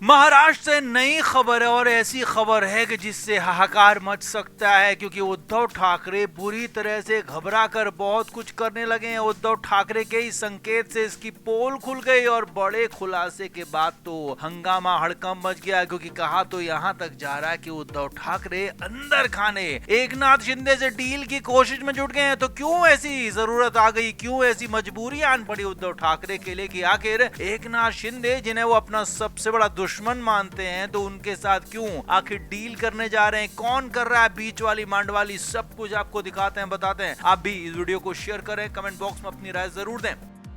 महाराष्ट्र से नई खबर है और ऐसी खबर है कि जिससे हाहाकार मच सकता है, क्योंकि उद्धव ठाकरे बुरी तरह से घबरा कर बहुत कुछ करने लगे हैं। उद्धव ठाकरे के ही संकेत से इसकी पोल खुल गई और बड़े खुलासे के बाद तो हंगामा हड़कंप मच गया, क्योंकि कहा तो यहाँ तक जा रहा है कि उद्धव ठाकरे अंदर खाने एकनाथ शिंदे से डील की कोशिश में जुट गए हैं। तो क्यों ऐसी जरूरत आ गई, क्यों ऐसी मजबूरी आन पड़ी उद्धव ठाकरे के लिए कि आखिर एकनाथ शिंदे जिन्हें वो अपना सबसे बड़ा दुश्मन मानते हैं, तो उनके साथ क्यों आखिर डील करने जा रहे हैं, कौन कर रहा है बीच वाली मांड वाली, सब कुछ आपको दिखाते हैं, बताते हैं। आप भी इस वीडियो को शेयर करें, कमेंट बॉक्स में अपनी राय जरूर दें।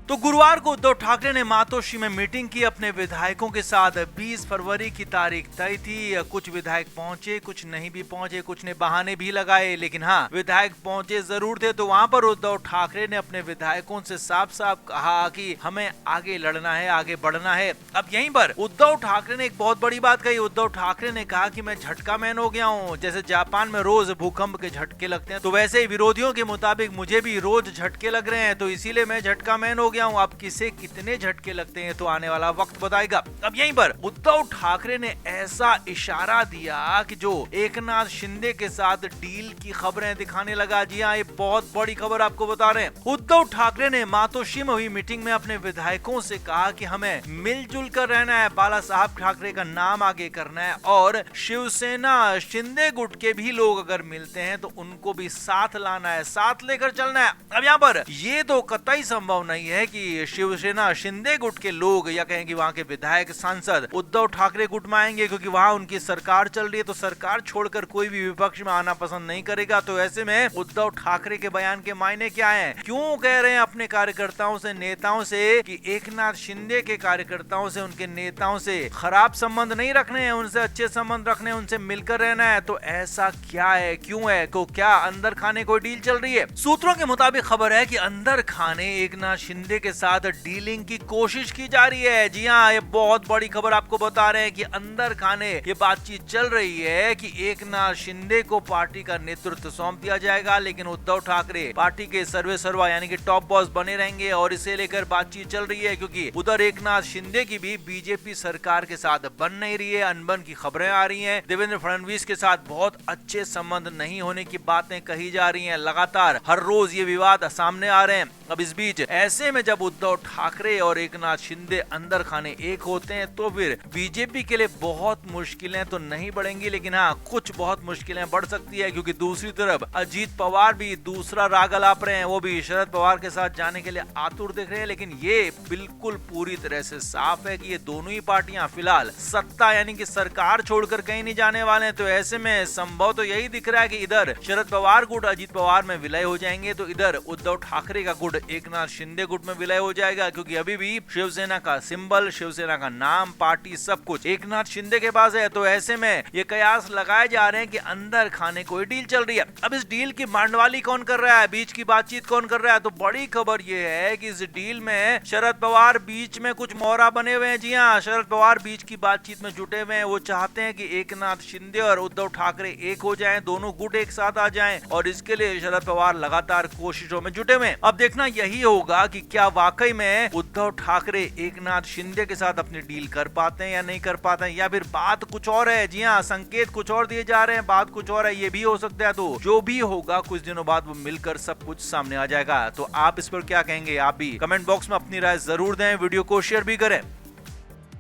तो गुरुवार को उद्धव ठाकरे ने मातोश्री में मीटिंग की अपने विधायकों के साथ। 20 फरवरी की तारीख तय थी। कुछ विधायक पहुंचे, कुछ नहीं भी पहुंचे, कुछ ने बहाने भी लगाए, लेकिन हाँ, विधायक पहुंचे जरूर थे। तो वहां पर उद्धव ठाकरे ने अपने विधायकों से साफ साफ कहा कि हमें आगे लड़ना है, आगे बढ़ना है। अब यहीं पर उद्धव ठाकरे ने एक बहुत बड़ी बात कही। उद्धव ठाकरे ने कहा कि मैं झटका मैन हो गया हूँ। जैसे जापान में रोज भूकंप के झटके लगते हैं, तो वैसे ही विरोधियों के मुताबिक मुझे भी रोज झटके लग रहे हैं, तो इसीलिए मैं झटका मैन हो गया हूं। अब किसे कितने झटके लगते हैं तो आने वाला वक्त बताएगा। अब यहीं पर उद्धव ठाकरे ने ऐसा इशारा दिया कि जो एकनाथ शिंदे के साथ डील की खबरें दिखाने लगा। जी हाँ, ये बहुत बड़ी खबर आपको बता रहे हैं। उद्धव ठाकरे ने मातोश्री में हुई मीटिंग में अपने विधायकों से कहा कि हमें मिलजुल कर रहना है, बाला साहब ठाकरे का नाम आगे करना है, और शिवसेना शिंदे गुट के भी लोग अगर मिलते हैं तो उनको भी साथ लाना है, साथ लेकर चलना है। अब यहाँ पर ये तो कतई संभव नहीं है कि शिवसेना शिंदे गुट के लोग या कहें कि वहां के विधायक सांसद उद्धव ठाकरे गुट में आएंगे, क्योंकि वहां उनकी सरकार चल रही है। तो सरकार छोड़कर कोई भी विपक्ष में आना पसंद नहीं करेगा। तो ऐसे में उद्धव ठाकरे के बयान के मायने क्या हैं? क्यों कह रहे हैं अपने कार्यकर्ताओं से, नेताओं से कि एकनाथ शिंदे के कार्यकर्ताओं से, उनके नेताओं से खराब संबंध नहीं रखने हैं, उनसे अच्छे संबंध रखने हैं, उनसे मिलकर रहना है। तो ऐसा क्या है, क्यों है, को क्या अंदर खाने कोई डील चल रही है? सूत्रों के मुताबिक खबर है कि अंदर खाने एकनाथ शिंदे के साथ डीलिंग की कोशिश की जा रही है। जी हाँ, ये बहुत बड़ी खबर आपको बता रहे हैं कि अंदर खाने ये बातचीत चल रही है कि एकनाथ शिंदे को पार्टी का नेतृत्व सौंप दिया जाएगा, लेकिन उद्धव ठाकरे पार्टी के सर्वे सर्वा यानी कि टॉप बॉस बने रहेंगे। और इसे लेकर बातचीत चल रही है, क्योंकि उधर एकनाथ शिंदे की भी बीजेपी सरकार के साथ बन नहीं रही है, अनबन की खबरें आ रही है। देवेंद्र फडणवीस के साथ बहुत अच्छे संबंध नहीं होने की बातें कही जा रही है। लगातार हर रोज ये विवाद सामने आ रहे हैं। अब इस बीच ऐसे में जब उद्धव ठाकरे और एकनाथ शिंदे अंदर खाने एक होते हैं, तो फिर बीजेपी के लिए बहुत मुश्किलें तो नहीं बढ़ेंगी, लेकिन हाँ, कुछ बहुत मुश्किलें बढ़ सकती है, क्योंकि दूसरी तरफ अजीत पवार भी दूसरा राग अलाप रहे हैं। वो भी शरद पवार के साथ जाने के लिए आतुर दिख रहे हैं। लेकिन ये बिल्कुल पूरी तरह से साफ है कि ये दोनों ही पार्टियां फिलहाल सत्ता यानी कि सरकार छोड़कर कहीं नहीं जाने वाले हैं। तो ऐसे में संभव तो यही दिख रहा है कि इधर शरद पवार गुट अजीत पवार में विलय हो जाएंगे, तो इधर उद्धव ठाकरे का गुट एकनाथ शिंदे गुट में विलय हो जाएगा, क्योंकि अभी भी शिवसेना का सिंबल, शिवसेना का नाम, पार्टी, सब कुछ एकनाथ शिंदे के पास है। तो ऐसे में ये कयास लगाए जा रहे हैं कि अंदर खाने कोई डील चल रही है। अब इस डील की मांडवाली कौन कर रहा है, बीच की बातचीत कौन कर रहा है? तो बड़ी खबर ये है कि इस डील में शरद पवार बीच में कुछ मोहरा बने हुए हैं। जी हाँ, शरद पवार बीच की बातचीत में जुटे हुए हैं। वो चाहते हैं कि एकनाथ शिंदे और उद्धव ठाकरे एक हो जाएं, दोनों गुट एक साथ आ जाएं, और इसके लिए शरद पवार लगातार कोशिशों में जुटे हुए हैं। अब देखना यही होगा कि क्या वाकई में उद्धव ठाकरे एकनाथ शिंदे के साथ अपनी डील कर पाते हैं या नहीं कर पाते हैं, या फिर बात कुछ और है। जी हाँ, संकेत कुछ और दिए जा रहे हैं, बात कुछ और है, ये भी हो सकता है। तो जो भी होगा कुछ दिनों बाद वो मिलकर सब कुछ सामने आ जाएगा। तो आप इस पर क्या कहेंगे? आप भी कमेंट बॉक्स में अपनी राय जरूर दें, वीडियो को शेयर भी करें।